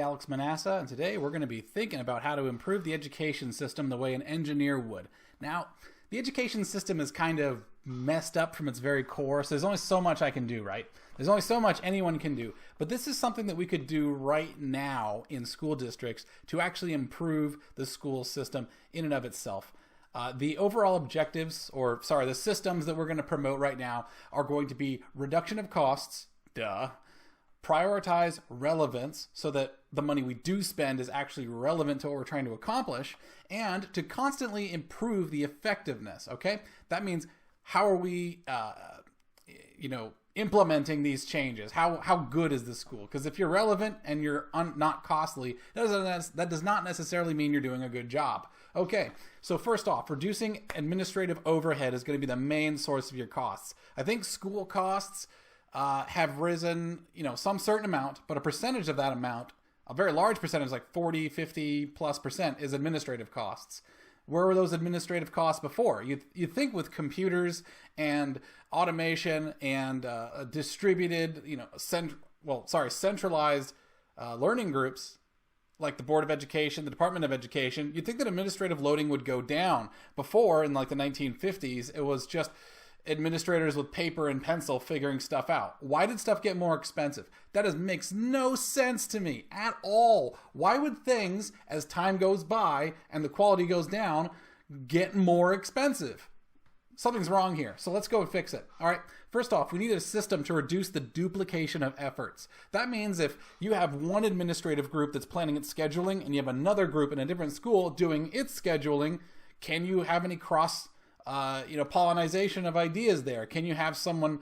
Alex Manassa, and today we're going to be thinking about how to improve the education system the way an engineer would. Now, the education system is kind of messed up from its very core, so there's only so much I can do, right? There's only so much anyone can do. But this is something that we could do right now in school districts to actually improve the school system in and of itself. The overall objectives, the systems that we're going to promote right now are going to be reduction of costs, prioritize relevance so that the money we do spend is actually relevant to what we're trying to accomplish, and to constantly improve the effectiveness, okay? That means how are we, implementing these changes? How good is the school? Because if you're relevant and you're not costly, that does not necessarily mean you're doing a good job. Okay, so first off, reducing administrative overhead is going to be the main source of your costs. I think school costs have risen, some certain amount, but a percentage of that amount, a very large percentage, like 40, 50+%, is administrative costs. Where were those administrative costs before? You'd think with computers and automation and distributed, centralized learning groups, like the Board of Education, the Department of Education, you'd think that administrative loading would go down. Before, in like the 1950s, it was just administrators with paper and pencil figuring stuff out. Why did stuff get more expensive? That makes no sense to me at all. Why would things, as time goes by and the quality goes down, get more expensive? Something's wrong here, so let's go and fix it. All right, first off, we need a system to reduce the duplication of efforts. That means if you have one administrative group that's planning its scheduling and you have another group in a different school doing its scheduling, can you have any pollinization of ideas there? Can you have someone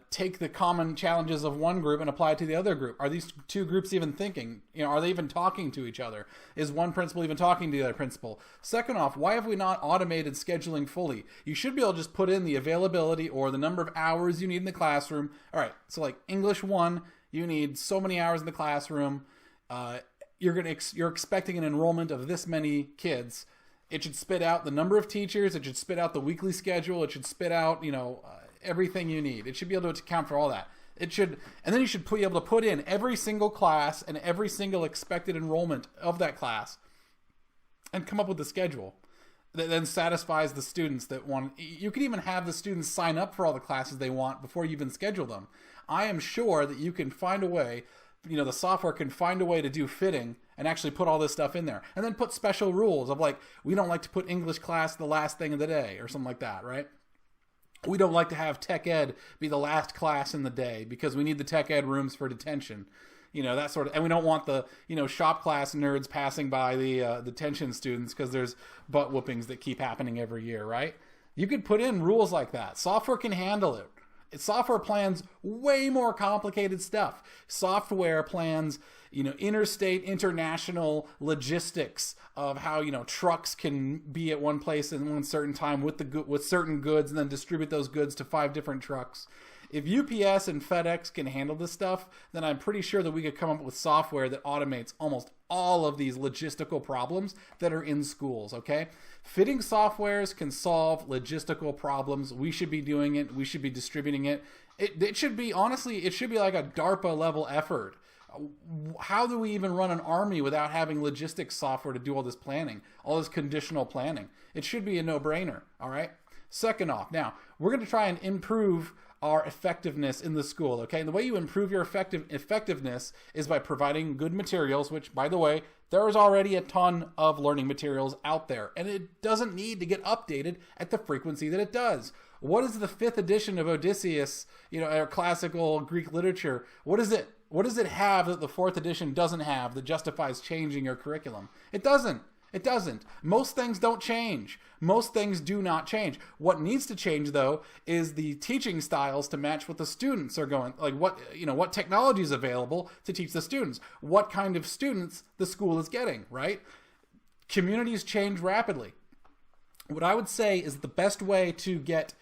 take the common challenges of one group and apply it to the other group? Are these two groups even thinking? Are they even talking to each other? Is one principal even talking to the other principal? Second off, why have we not automated scheduling fully? You should be able to just put in the availability or the number of hours you need in the classroom. All right, so like English 1, you need so many hours in the classroom. You're expecting an enrollment of this many kids. It should spit out the number of teachers. It should spit out the weekly schedule. It should spit out, everything you need. It should be able to account for all that. And then you should be able to put in every single class and every single expected enrollment of that class and come up with a schedule that then satisfies the students that want. You can even have the students sign up for all the classes they want before you even schedule them. I am sure that you can find a way, the software can find a way to do fitting and actually put all this stuff in there. And then put special rules of we don't like to put English class the last thing of the day or something like that, right? We don't like to have tech ed be the last class in the day because we need the tech ed rooms for detention. That sort of, and we don't want the, shop class nerds passing by the detention students because there's butt whoopings that keep happening every year, right? You could put in rules like that. Software can handle it. Software plans way more complicated stuff. Software plans, interstate, international logistics of how, trucks can be at one place in one certain time with certain goods and then distribute those goods to 5 different trucks. If UPS and FedEx can handle this stuff, then I'm pretty sure that we could come up with software that automates almost all of these logistical problems that are in schools, okay? Fitting softwares can solve logistical problems. We should be doing it. We should be distributing it. It should be, honestly, it should be like a DARPA level effort. How do we even run an army without having logistics software to do all this planning, all this conditional planning? It should be a no-brainer, all right? Second off, now, we're going to try and improve our effectiveness in the school, okay? And the way you improve your effectiveness is by providing good materials, which, by the way, there is already a ton of learning materials out there, and it doesn't need to get updated at the frequency that it does. What is the 5th edition of Odysseus, or classical Greek literature? What does it have that the 4th edition doesn't have that justifies changing your curriculum? It doesn't. It doesn't. Most things don't change. Most things do not change. What needs to change, though, is the teaching styles to match what the students are going, like what technology is available to teach the students, what kind of students the school is getting, right? Communities change rapidly. What I would say is the best way to get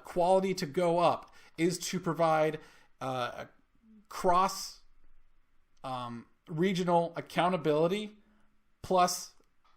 quality to go up is to provide cross regional accountability plus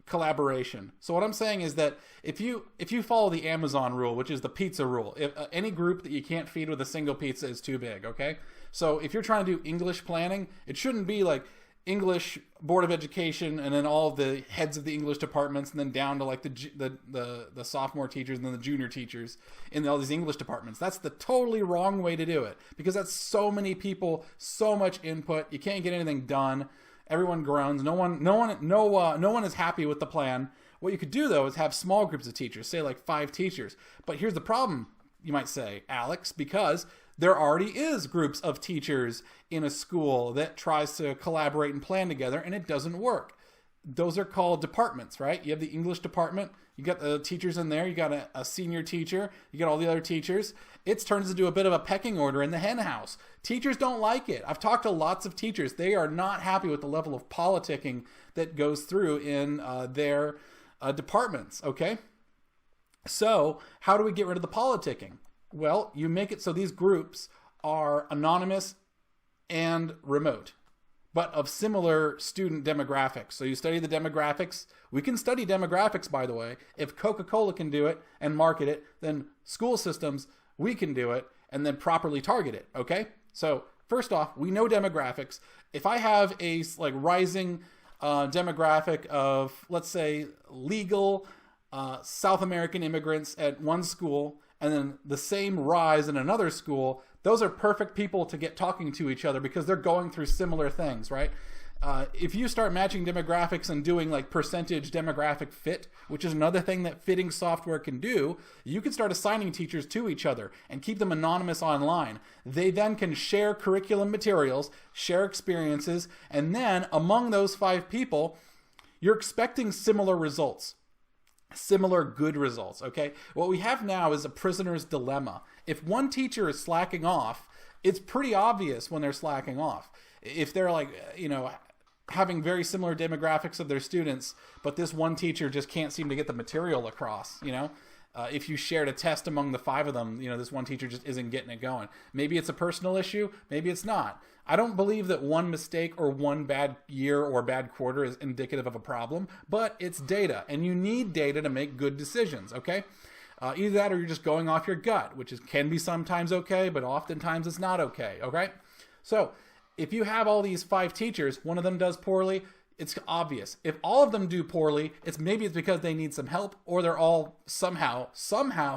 collaboration. So what I'm saying is that if you follow the Amazon rule, which is the pizza rule, if any group that you can't feed with a single pizza is too big, okay? So if you're trying to do English planning, it shouldn't be like English Board of Education, and then all the heads of the English departments, and then down to like the sophomore teachers and then the junior teachers in all these English departments. That's the totally wrong way to do it, because that's so many people, so much input. You can't get anything done. Everyone groans. No one is happy with the plan. What you could do though is have small groups of teachers, say like 5 teachers. But here's the problem, you might say, Alex, because there already is groups of teachers in a school that tries to collaborate and plan together, and it doesn't work. Those are called departments, right? You have the English department, you got the teachers in there, you got a senior teacher, you got all the other teachers. It turns into a bit of a pecking order in the hen house. Teachers don't like it. I've talked to lots of teachers. They are not happy with the level of politicking that goes through in their departments, okay? So how do we get rid of the politicking? Well, you make it so these groups are anonymous and remote, but of similar student demographics. So you study the demographics. We can study demographics, by the way. If Coca-Cola can do it and market it, then school systems, we can do it and then properly target it, okay? So first off, we know demographics. If I have a like rising demographic of, let's say, legal South American immigrants at one school, and then the same rise in another school, those are perfect people to get talking to each other because they're going through similar things, right? If you start matching demographics and doing like percentage demographic fit, which is another thing that fitting software can do, you can start assigning teachers to each other and keep them anonymous online. They then can share curriculum materials, share experiences, and then among those 5 people, you're expecting similar results. Similar good results, okay? What we have now is a prisoner's dilemma. If one teacher is slacking off, it's pretty obvious when they're slacking off. If they're like, having very similar demographics of their students, but this one teacher just can't seem to get the material across, if you shared a test among the 5 of them, this one teacher just isn't getting it going. Maybe it's a personal issue, maybe it's not. I don't believe that one mistake or one bad year or bad quarter is indicative of a problem, but it's data, and you need data to make good decisions, okay? Either that or you're just going off your gut, which can be sometimes okay, but oftentimes it's not okay, okay? So if you have all these 5 teachers, one of them does poorly, it's obvious. If all of them do poorly, it's because they need some help, or they're all somehow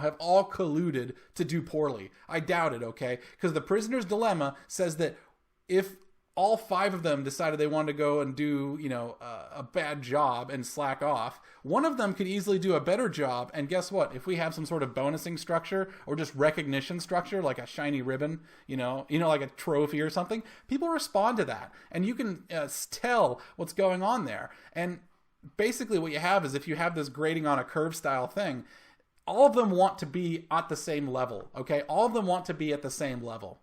have all colluded to do poorly. I doubt it, okay? Because the prisoner's dilemma says that if all 5 of them decided they wanted to go and do, a bad job and slack off, one of them could easily do a better job. And guess what? If we have some sort of bonusing structure or just recognition structure, like a shiny ribbon, like a trophy or something, people respond to that. And you can tell what's going on there. And basically what you have is, if you have this grading on a curve style thing, all of them want to be at the same level, okay? All of them want to be at the same level.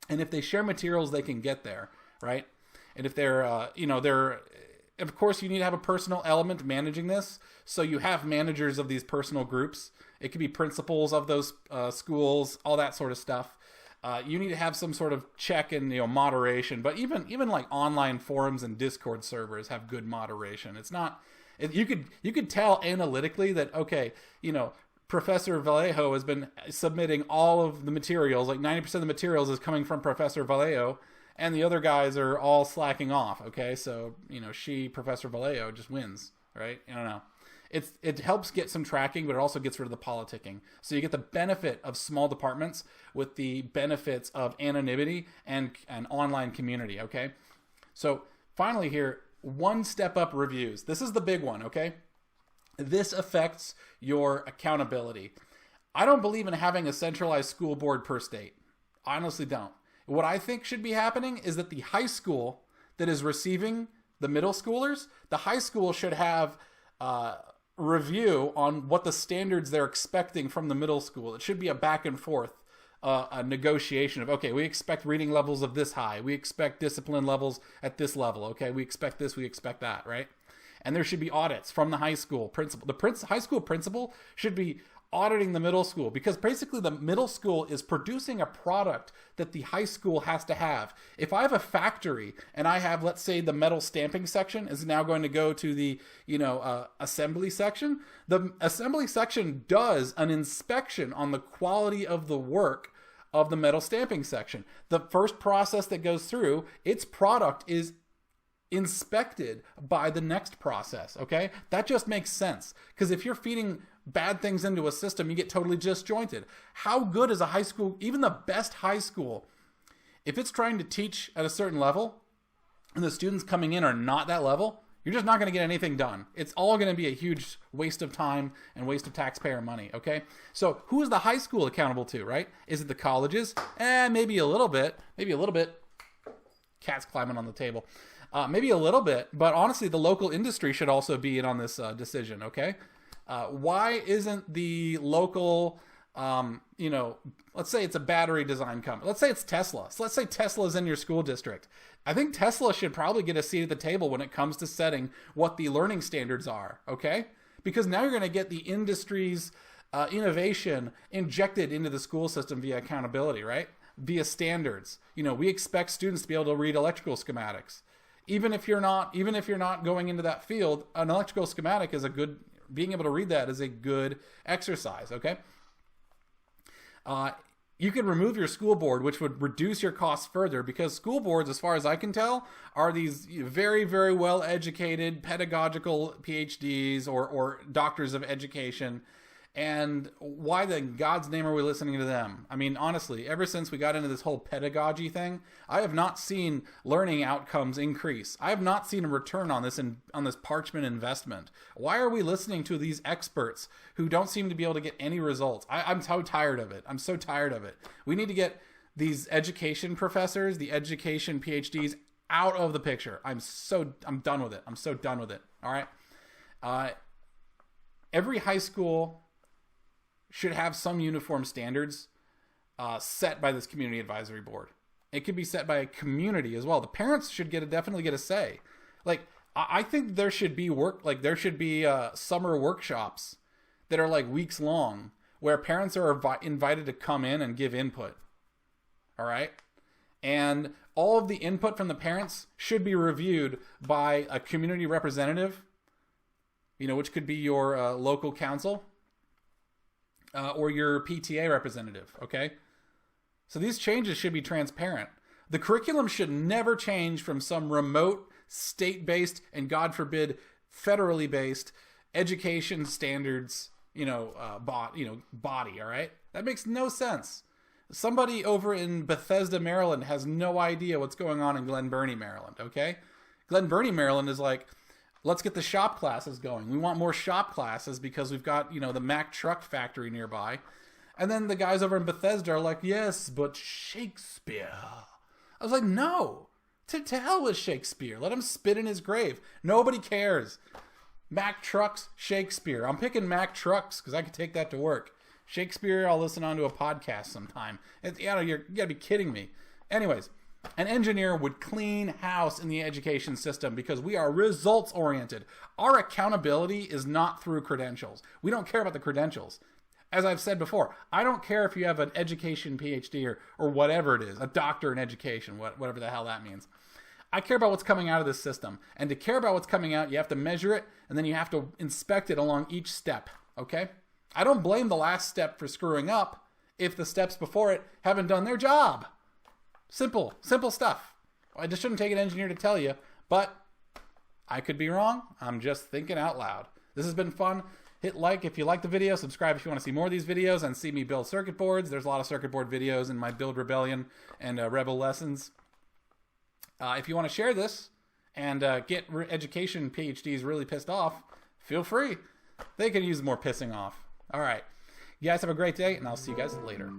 And if they share materials, they can get there, right? And if they're, of course, you need to have a personal element managing this. So you have managers of these personal groups. It could be principals of those schools, all that sort of stuff. You need to have some sort of check and moderation. But even like online forums and Discord servers have good moderation. It's not. You could tell analytically that, okay, Professor Vallejo has been submitting all of the materials, like 90% of the materials is coming from Professor Vallejo, and the other guys are all slacking off, okay? So, Professor Vallejo just wins, right? I don't know. It helps get some tracking, but it also gets rid of the politicking. So you get the benefit of small departments with the benefits of anonymity and an online community, okay? So finally here, 1 step up reviews. This is the big one, okay? This affects your accountability. I don't believe in having a centralized school board per state. I honestly don't. What I think should be happening is that the high school that is receiving the middle schoolers, the high school should have review on what the standards they're expecting from the middle school. It should be a back and forth, a negotiation of, okay, we expect reading levels of this high. We expect discipline levels at this level. Okay, we expect this, we expect that, right? And there should be audits from the high school principal. The high school principal should be auditing the middle school, because basically the middle school is producing a product that the high school has to have. If I have a factory and I have, let's say, the metal stamping section is now going to go to the, assembly section, the assembly section does an inspection on the quality of the work of the metal stamping section. The first process that goes through, its product is inspected by the next process, okay? That just makes sense. Because if you're feeding bad things into a system, you get totally disjointed. How good is a high school, even the best high school, if it's trying to teach at a certain level and the students coming in are not that level, you're just not going to get anything done. It's all going to be a huge waste of time and waste of taxpayer money, okay? So who is the high school accountable to, right? Is it the colleges? Maybe a little bit. Cat's climbing on the table. Maybe a little bit, but honestly, the local industry should also be in on this decision, okay? Why isn't the local, let's say it's a battery design company. Let's say it's Tesla. So let's say Tesla's in your school district. I think Tesla should probably get a seat at the table when it comes to setting what the learning standards are, okay? Because now you're going to get the industry's innovation injected into the school system via accountability, right? Via standards. We expect students to be able to read electrical schematics. Even if you're not going into that field, an electrical schematic is being able to read that is a good exercise, okay? You could remove your school board, which would reduce your costs further, because school boards, as far as I can tell, are these very, very well-educated pedagogical PhDs or doctors of education. And why in God's name are we listening to them? I mean, honestly, ever since we got into this whole pedagogy thing, I have not seen learning outcomes increase. I have not seen a return on this parchment investment. Why are we listening to these experts who don't seem to be able to get any results? I'm so tired of it. I'm so tired of it. We need to get these education professors, the education PhDs out of the picture. I'm done with it. I'm so done with it. All right. Every high school should have some uniform standards set by this community advisory board. It could be set by a community as well. The parents should definitely get a say. Like, I think there should be summer workshops that are like weeks long where parents are invited to come in and give input. All right. And all of the input from the parents should be reviewed by a community representative, which could be your local council. Or your PTA representative, okay? So these changes should be transparent. The curriculum should never change from some remote, state-based, and God forbid, federally based education standards, body, all right? That makes no sense. Somebody over in Bethesda, Maryland has no idea what's going on in Glen Burnie, Maryland, okay? Glen Burnie, Maryland is like, let's get the shop classes going. We want more shop classes because we've got, the Mack truck factory nearby. And then the guys over in Bethesda are like, yes, but Shakespeare. I was like, no, to hell with Shakespeare. Let him spit in his grave. Nobody cares. Mack trucks, Shakespeare. I'm picking Mack trucks because I could take that to work. Shakespeare, I'll listen on to a podcast sometime. You gotta be kidding me. Anyways. An engineer would clean house in the education system because we are results oriented. Our accountability is not through credentials. We don't care about the credentials. As I've said before, I don't care if you have an education PhD or whatever it is, a doctor in education, whatever the hell that means. I care about what's coming out of this system. And to care about what's coming out, you have to measure it, and then you have to inspect it along each step, okay? I don't blame the last step for screwing up if the steps before it haven't done their job. Simple stuff. I just shouldn't take an engineer to tell you, but I could be wrong. I'm just thinking out loud. This has been fun. Hit like if you like the video, subscribe if you want to see more of these videos and see me build circuit boards. There's a lot of circuit board videos in my Build Rebellion and Rebel Lessons. If you want to share this and get education PhDs really pissed off, feel free. They can use more pissing off. All right. You guys have a great day, and I'll see you guys later.